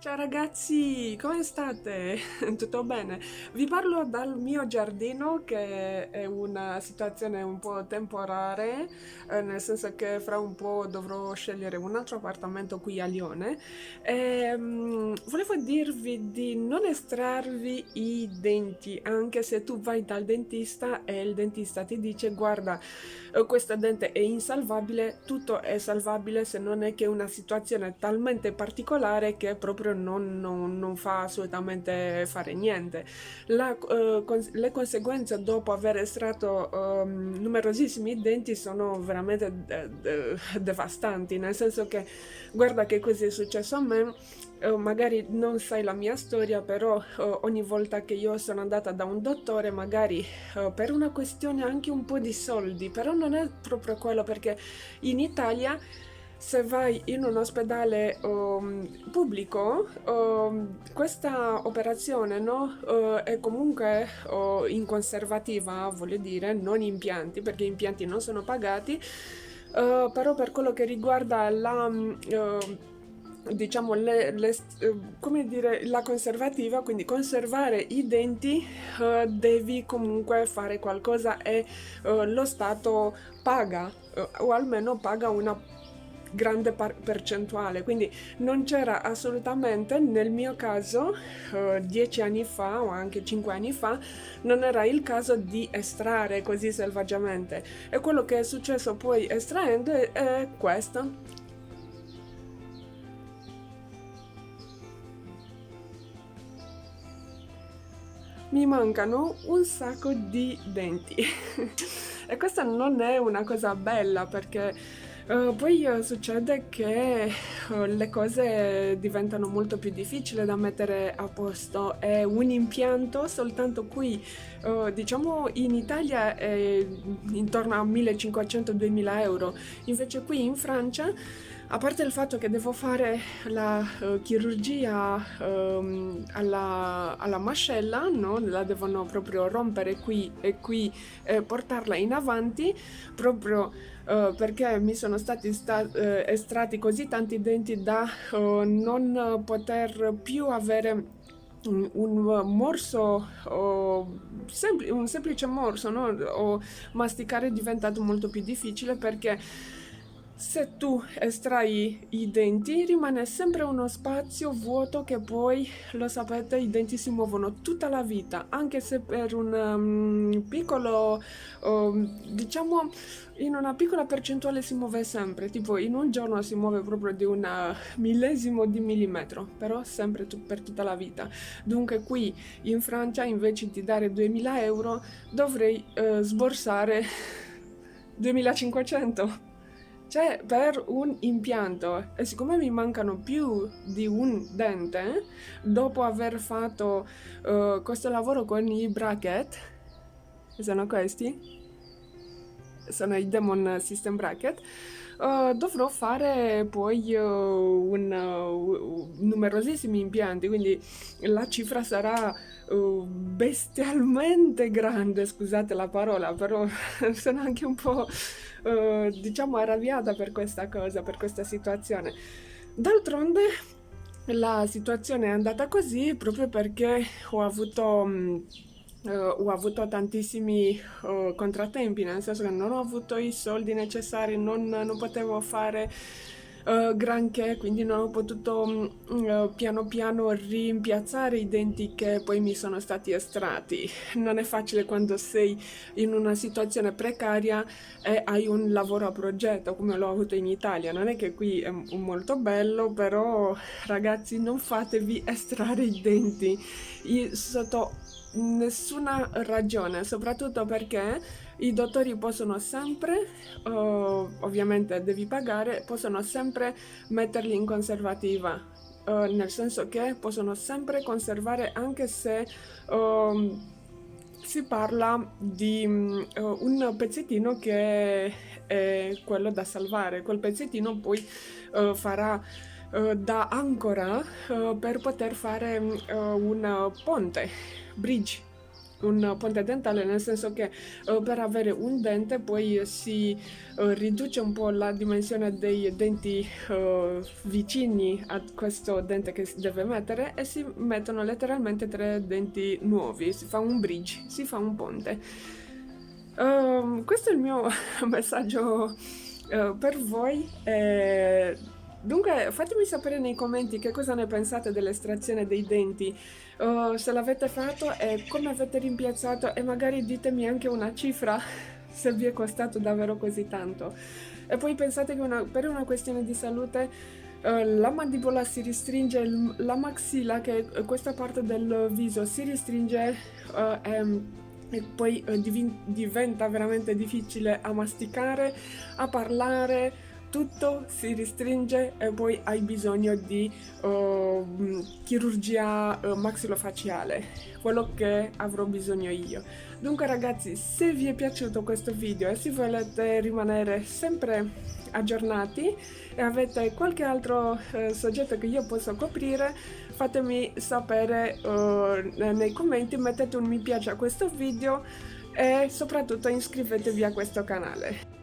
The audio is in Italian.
Ciao ragazzi, come state? Tutto bene? Vi parlo dal mio giardino che è una situazione un po' temporanea, nel senso che fra un po' dovrò scegliere un altro appartamento qui a Lione. Volevo dirvi di non estrarvi i denti, anche se tu vai dal dentista e il dentista ti dice guarda, questo dente è insalvabile, tutto è salvabile se non è che una situazione talmente particolare che proprio non fa assolutamente fare niente. Le conseguenze dopo aver estratto numerosissimi denti sono veramente devastanti, nel senso che guarda che così è successo a me. Magari non sai la mia storia, però ogni volta che io sono andata da un dottore, magari per una questione anche un po' di soldi, però non è proprio quello perché in Italia se vai in un ospedale pubblico, questa operazione no, è comunque in conservativa, voglio dire, non impianti, perché impianti non sono pagati, però per quello che riguarda diciamo, come dire, la conservativa, quindi conservare i denti, devi comunque fare qualcosa e lo Stato paga, o almeno paga una grande percentuale, quindi non c'era assolutamente, nel mio caso, 10 anni fa o anche 5 anni fa, non era il caso di estrarre così selvaggiamente. E quello che è successo poi estraendo è questo. Mi mancano un sacco di denti. E questa non è una cosa bella perché poi succede che le cose diventano molto più difficili da mettere a posto e un impianto soltanto qui, diciamo in Italia è intorno a 1500-2000 euro, invece qui in Francia, a parte il fatto che devo fare la chirurgia alla mascella, no? La devono proprio rompere qui e qui e portarla in avanti, proprio perché mi sono stati estratti così tanti denti da non poter più avere un morso, un semplice morso, no? O masticare è diventato molto più difficile perché se tu estrai i denti rimane sempre uno spazio vuoto che poi, lo sapete, i denti si muovono tutta la vita, anche se per un piccolo, diciamo, in una piccola percentuale si muove sempre, tipo in un giorno si muove proprio di un millesimo di millimetro, però sempre per tutta la vita. Dunque qui in Francia invece di dare 2000 euro dovrei sborsare 2500. Cioè, per un impianto, e siccome mi mancano più di un dente, dopo aver fatto questo lavoro con i bracket, che sono questi, sono i Demon System Bracket, dovrò fare poi numerosissimi impianti, quindi la cifra sarà bestialmente grande, scusate la parola, però sono anche un po', diciamo, arrabbiata per questa cosa, per questa situazione. D'altronde la situazione è andata così proprio perché ho avuto tantissimi contrattempi, nel senso che non ho avuto i soldi necessari, non potevo fare granché, quindi non ho potuto piano piano rimpiazzare i denti che poi mi sono stati estratti. Non è facile quando sei in una situazione precaria e hai un lavoro a progetto come l'ho avuto in Italia. Non è che qui è molto bello, però ragazzi non fatevi estrarre i denti sotto nessuna ragione, soprattutto perché i dottori possono sempre, ovviamente devi pagare, possono sempre metterli in conservativa, nel senso che possono sempre conservare anche se si parla di un pezzettino che è quello da salvare. Quel pezzettino poi farà da ancora per poter fare un ponte, bridge. un ponte dentale, nel senso che per avere un dente poi si riduce un po' la dimensione dei denti vicini a questo dente che si deve mettere e si mettono letteralmente tre denti nuovi, si fa un bridge, si fa un ponte. Questo è il mio messaggio per voi. Dunque, fatemi sapere nei commenti che cosa ne pensate dell'estrazione dei denti, se l'avete fatto e come avete rimpiazzato, e magari ditemi anche una cifra se vi è costato davvero così tanto. E poi pensate che per una questione di salute la mandibola si restringe, la maxilla, che è questa parte del viso, si restringe e poi diventa veramente difficile a masticare, a parlare, tutto si restringe e poi hai bisogno di chirurgia maxillofaciale, quello che avrò bisogno io. Dunque ragazzi, se vi è piaciuto questo video e se volete rimanere sempre aggiornati e avete qualche altro soggetto che io posso coprire, fatemi sapere nei commenti, mettete un mi piace a questo video e soprattutto iscrivetevi a questo canale.